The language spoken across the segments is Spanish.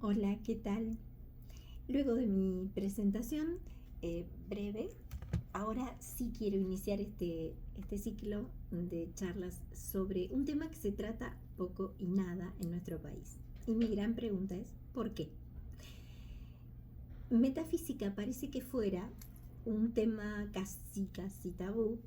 Hola, ¿qué tal? Luego de mi presentación breve, ahora sí quiero iniciar este ciclo de charlas sobre un tema que se trata poco y nada en nuestro país. Y mi gran pregunta es, ¿por qué? Metafísica parece que fuera un tema casi tabú.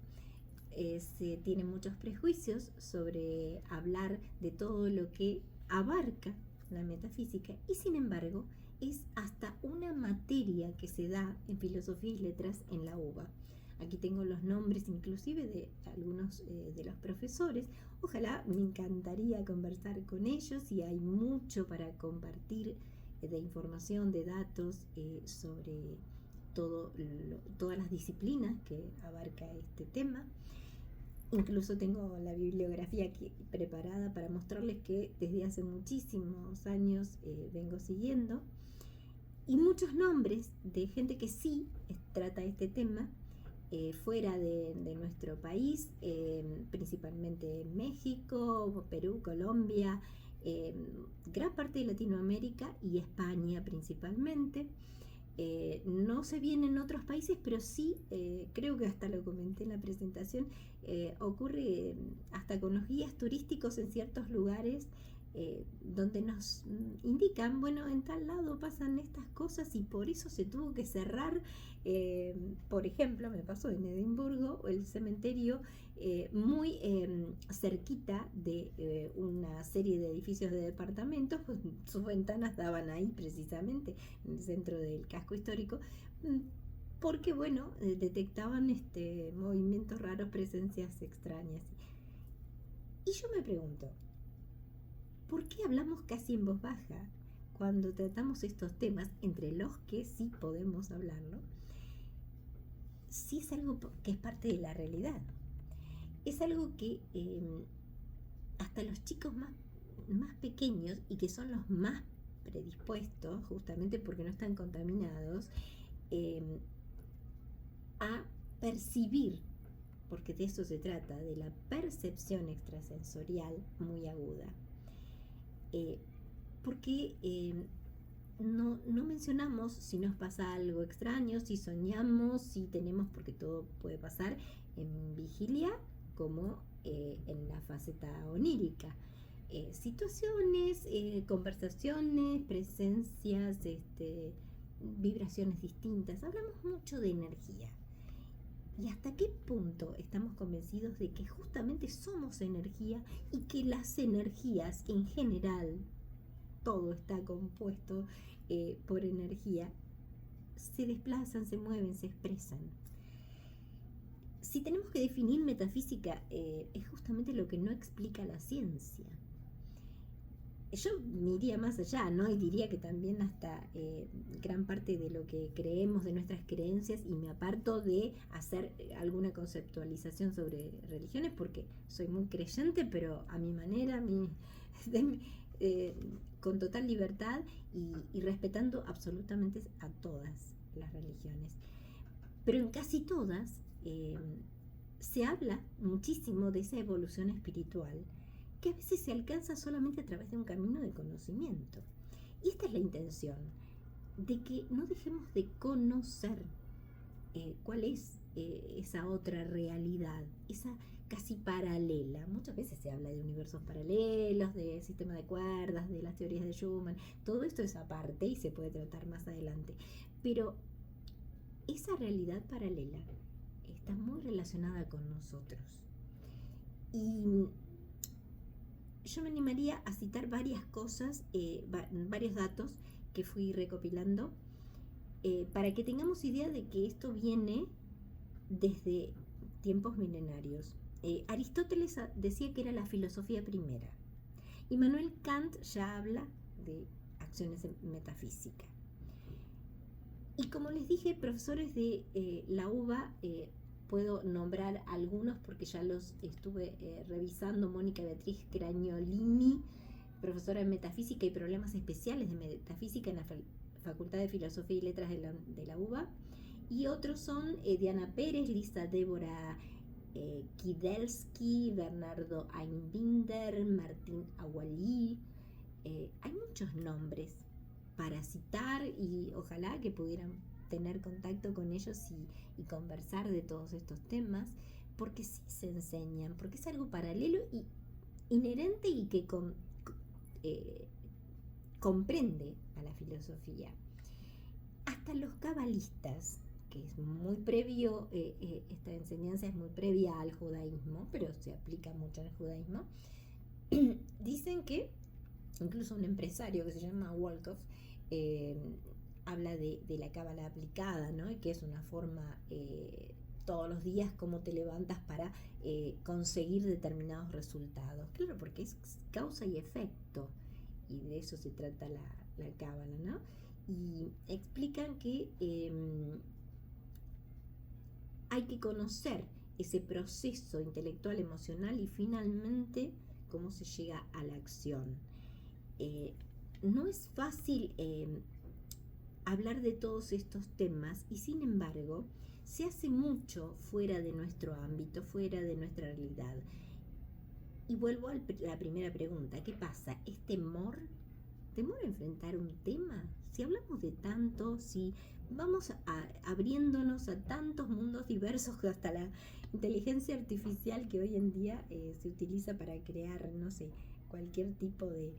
Se tiene muchos prejuicios sobre hablar de todo lo que abarca la metafísica y sin embargo es hasta una materia que se da en filosofía y letras en la UBA. Aquí tengo los nombres inclusive de algunos de los profesores. Ojalá, me encantaría conversar con ellos y hay mucho para compartir de información, de datos sobre todas las disciplinas que abarca este tema. Incluso tengo la bibliografía aquí preparada para mostrarles que desde hace muchísimos años vengo siguiendo. Y muchos nombres de gente que sí trata este tema fuera de nuestro país, principalmente México, Perú, Colombia, gran parte de Latinoamérica y España principalmente. No se viene en otros países, pero sí, creo que hasta lo comenté en la presentación, ocurre hasta con los guías turísticos en ciertos lugares donde nos indican, bueno, en tal lado pasan estas cosas y por eso se tuvo que cerrar. Por ejemplo, me pasó en Edimburgo, el cementerio muy cerquita de una serie de edificios de departamentos, pues, sus ventanas daban ahí precisamente en el centro del casco histórico, porque bueno, detectaban movimientos raros, presencias extrañas. Y yo me pregunto, ¿por qué hablamos casi en voz baja cuando tratamos estos temas, entre los que sí podemos hablarlo, si es algo que es parte de la realidad? Es algo que hasta los chicos más pequeños y que son los más predispuestos, justamente porque no están contaminados, a percibir, porque de eso se trata, de la percepción extrasensorial muy aguda. Porque no mencionamos si nos pasa algo extraño, si soñamos, si tenemos, porque todo puede pasar en vigilia como en la faceta onírica. Situaciones, conversaciones, presencias, vibraciones distintas. Hablamos mucho de energía. ¿Y hasta qué punto estamos convencidos de que justamente somos energía y que las energías en general, todo está compuesto por energía, se desplazan, se mueven, se expresan? Si tenemos que definir metafísica, es justamente lo que no explica la ciencia. Yo me iría más allá, ¿no? Y diría que también hasta gran parte de lo que creemos, de nuestras creencias, y me aparto de hacer alguna conceptualización sobre religiones, porque soy muy creyente, pero a mi manera, con total libertad y respetando absolutamente a todas las religiones. Pero en casi todas se habla muchísimo de esa evolución espiritual que a veces se alcanza solamente a través de un camino de conocimiento. Y esta es la intención, de que no dejemos de conocer cuál es esa otra realidad, esa casi paralela. Muchas veces se habla de universos paralelos, de sistema de cuerdas, de las teorías de Schumann. Todo esto es aparte y se puede tratar más adelante. Pero esa realidad paralela está muy relacionada con nosotros. Y yo me animaría a citar varias cosas, varios datos que fui recopilando para que tengamos idea de que esto viene desde tiempos milenarios. Aristóteles decía que era la filosofía primera. Immanuel Kant ya habla de acciones metafísicas. Y como les dije, profesores de la UBA, puedo nombrar algunos porque ya los estuve revisando. Mónica Beatriz Cragnolini, profesora de Metafísica y Problemas Especiales de Metafísica en la Facultad de Filosofía y Letras de la UBA. Y otros son Diana Pérez, Lisa Débora Kidelsky, Bernardo Einbinder, Martín Agualí. Hay muchos nombres para citar, y ojalá que pudieran tener contacto con ellos y conversar de todos estos temas, porque sí se enseñan, porque es algo paralelo y inherente y que comprende a la filosofía. Hasta los cabalistas, que es muy previo, esta enseñanza es muy previa al judaísmo, pero se aplica mucho en el judaísmo, dicen que, incluso un empresario que se llama Wolkoff, habla de la cábala aplicada, ¿no? Y que es una forma, todos los días, cómo te levantas para conseguir determinados resultados. Claro, porque es causa y efecto, y de eso se trata la cábala, ¿no? Y explican que hay que conocer ese proceso intelectual, emocional y finalmente cómo se llega a la acción. No es fácil hablar de todos estos temas y sin embargo se hace mucho fuera de nuestro ámbito, fuera de nuestra realidad. Y vuelvo a la primera pregunta, ¿qué pasa? ¿Es temor? ¿Temor a enfrentar un tema? Si hablamos de tanto, si vamos abriéndonos a tantos mundos diversos, hasta la inteligencia artificial que hoy en día se utiliza para crear, no sé, cualquier tipo de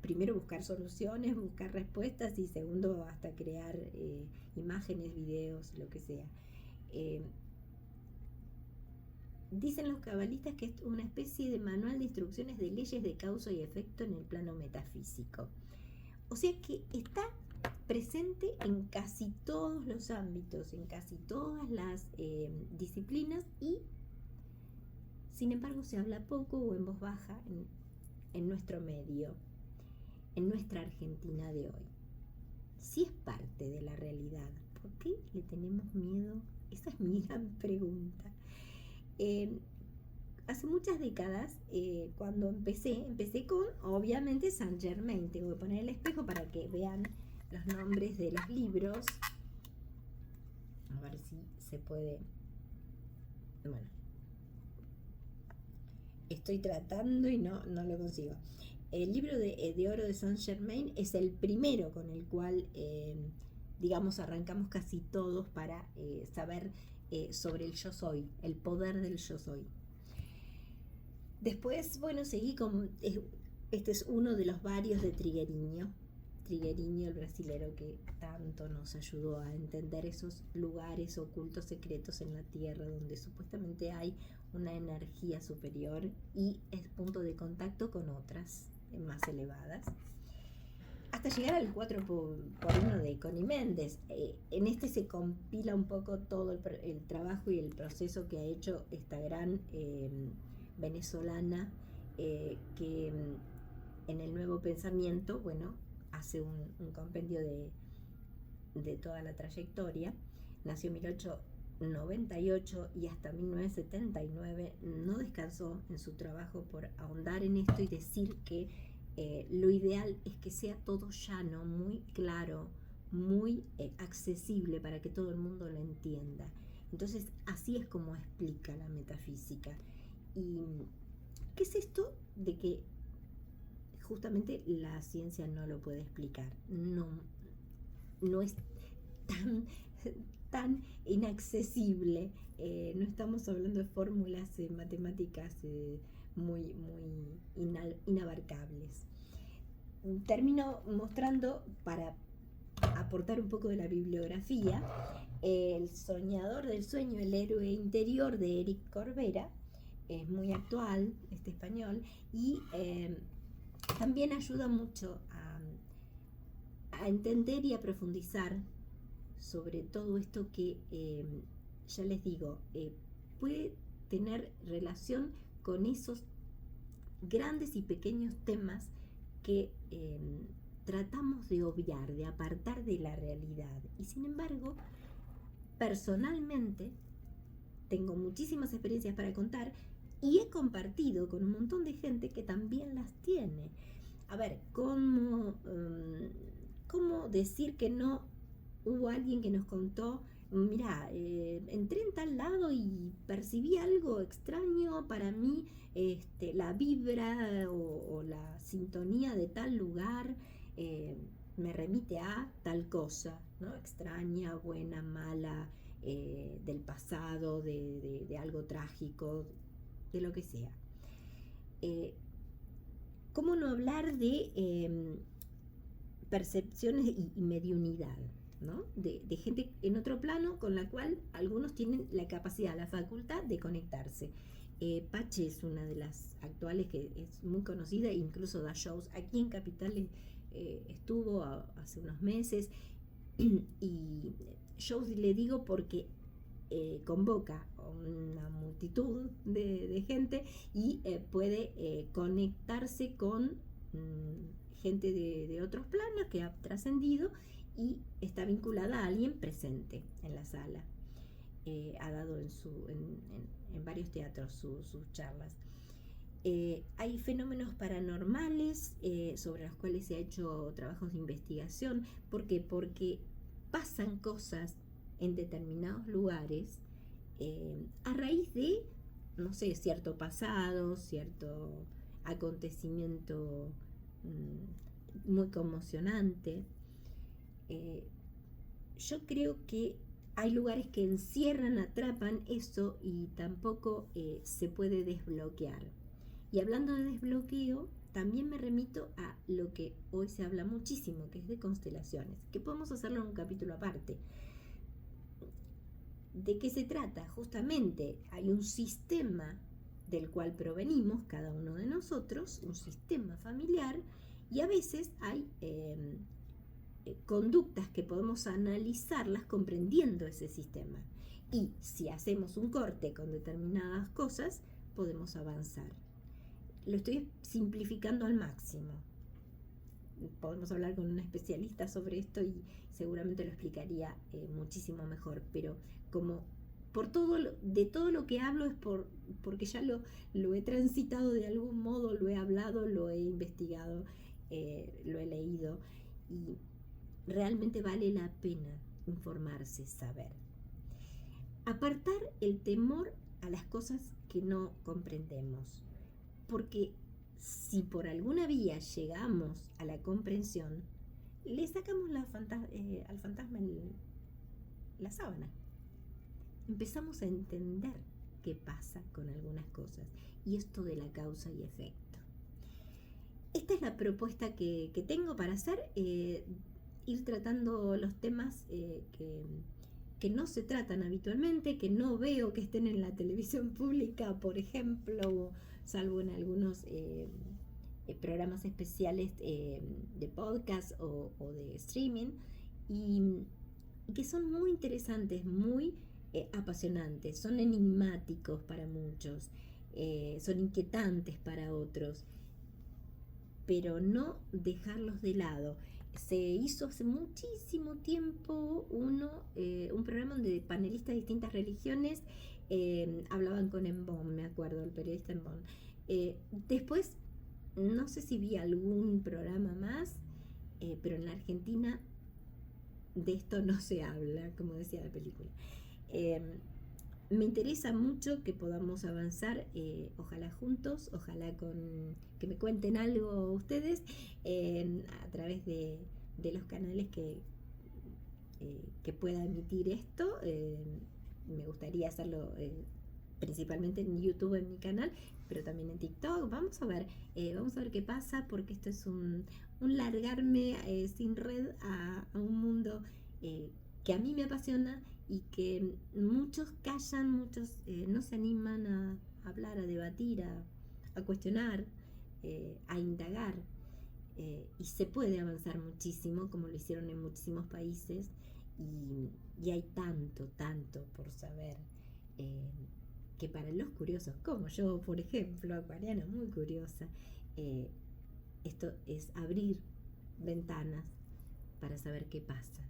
primero buscar soluciones, buscar respuestas y segundo hasta crear imágenes, videos, lo que sea. Dicen los cabalistas que es una especie de manual de instrucciones de leyes de causa y efecto en el plano metafísico. O sea que está presente en casi todos los ámbitos, en casi todas las disciplinas, y sin embargo se habla poco o en voz baja en nuestro medio, en nuestra Argentina de hoy. Si es parte de la realidad, ¿por qué le tenemos miedo? Esa es mi gran pregunta. Hace muchas décadas, cuando empecé con, obviamente, Saint Germain. Te voy a poner el espejo para que vean los nombres de los libros. A ver si se puede. Bueno, estoy tratando y no lo consigo. El libro de oro de Saint Germain es el primero con el cual, digamos, arrancamos casi todos para saber sobre el yo soy, el poder del yo soy. Después, bueno, seguí con, este es uno de los varios de Triguerinho, el brasilero que tanto nos ayudó a entender esos lugares ocultos, secretos en la tierra, donde supuestamente hay una energía superior y es punto de contacto con otras más elevadas. Hasta llegar al 4x1 de Connie Méndez. En este se compila un poco todo el trabajo y el proceso que ha hecho esta gran venezolana, que en el Nuevo Pensamiento, bueno, hace un compendio de toda la trayectoria. Nació en 1898 y hasta 1979 no descansó en su trabajo por ahondar en esto y decir que lo ideal es que sea todo llano, muy claro, muy accesible para que todo el mundo lo entienda. Entonces, así es como explica la metafísica. ¿Y qué es esto de que justamente la ciencia no lo puede explicar? No es tan inaccesible. No estamos hablando de fórmulas matemáticas muy inabarcables. Termino mostrando, para aportar un poco de la bibliografía, El soñador del sueño, el héroe interior, de Eric Corbera. Es muy actual, este español, y también ayuda mucho a entender y a profundizar sobre todo esto que, ya les digo, puede tener relación con esos grandes y pequeños temas que tratamos de obviar, de apartar de la realidad. Y sin embargo, personalmente, tengo muchísimas experiencias para contar y he compartido con un montón de gente que también las tiene. A ver, ¿cómo decir que no hubo alguien que nos contó mira, entré en tal lado y percibí algo extraño para mí, la vibra o la sintonía de tal lugar eh, me remite a tal cosa, ¿no? Extraña, buena, mala, del pasado, de algo trágico, de lo que sea. Eh, ¿Cómo no hablar de percepciones y mediunidad? ¿No? De gente en otro plano con la cual algunos tienen la capacidad, la facultad de conectarse. Pache es una de las actuales que es muy conocida, incluso da shows. Aquí en Capital estuvo hace unos meses y shows le digo porque convoca a una multitud de gente y puede conectarse con gente de otros planos que ha trascendido y está vinculada a alguien presente en la sala. Ha dado en varios teatros sus charlas. Hay fenómenos paranormales sobre los cuales se ha hecho trabajos de investigación. ¿Por qué? Porque pasan cosas en determinados lugares a raíz de, no sé, cierto pasado, cierto acontecimiento muy conmocionante. Yo creo que hay lugares que encierran, atrapan eso y tampoco se puede desbloquear. Y hablando de desbloqueo, también me remito a lo que hoy se habla muchísimo, que es de constelaciones, que podemos hacerlo en un capítulo aparte. ¿De qué se trata? Justamente hay un sistema del cual provenimos cada uno de nosotros, un sistema familiar, y a veces hay conductas que podemos analizarlas comprendiendo ese sistema. Y si hacemos un corte con determinadas cosas, podemos avanzar. Lo estoy simplificando al máximo. Podemos hablar con un especialista sobre esto y seguramente lo explicaría muchísimo mejor, pero como de todo lo que hablo es porque ya lo he transitado de algún modo, lo he hablado, lo he investigado, lo he leído y realmente vale la pena informarse, saber. Apartar el temor a las cosas que no comprendemos, porque si por alguna vía llegamos a la comprensión, le sacamos al fantasma la sábana. Empezamos a entender qué pasa con algunas cosas y esto de la causa y efecto. Esta es la propuesta que tengo para hacer, ir tratando los temas que no se tratan habitualmente, que no veo que estén en la televisión pública, por ejemplo, salvo en algunos programas especiales de podcast o de streaming, y que son muy interesantes, muy apasionantes, son enigmáticos para muchos, son inquietantes para otros, pero no dejarlos de lado. Se hizo hace muchísimo tiempo un programa donde panelistas de distintas religiones hablaban con Embón, me acuerdo, el periodista Embón. Después, no sé si vi algún programa más, pero en la Argentina de esto no se habla, como decía la película. Me interesa mucho que podamos avanzar, ojalá juntos, ojalá que me cuenten algo ustedes a través de los canales que pueda emitir esto. Me gustaría hacerlo principalmente en YouTube, en mi canal, pero también en TikTok. Vamos a ver qué pasa, porque esto es un largarme sin red a un mundo que a mí me apasiona y que muchos callan, muchos no se animan a hablar, a debatir, a cuestionar, a indagar. Y se puede avanzar muchísimo, como lo hicieron en muchísimos países, y hay tanto por saber, que para los curiosos, como yo, por ejemplo, acuariana muy curiosa, esto es abrir ventanas para saber qué pasa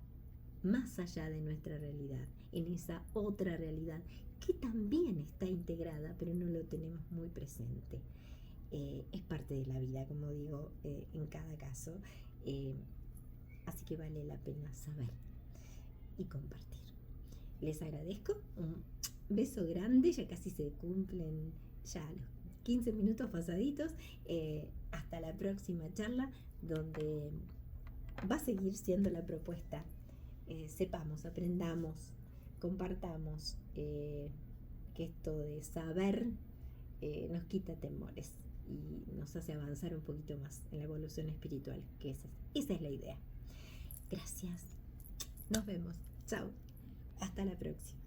más allá de nuestra realidad, en esa otra realidad que también está integrada, pero no lo tenemos muy presente. Es parte de la vida, como digo, en cada caso, así que vale la pena saber y compartir. Les agradezco, un beso grande, ya casi se cumplen ya los 15 minutos pasaditos. Hasta la próxima charla, donde va a seguir siendo la propuesta. Sepamos, aprendamos, compartamos, que esto de saber nos quita temores y nos hace avanzar un poquito más en la evolución espiritual, que esa es la idea. Gracias. Nos vemos. Chao. Hasta la próxima.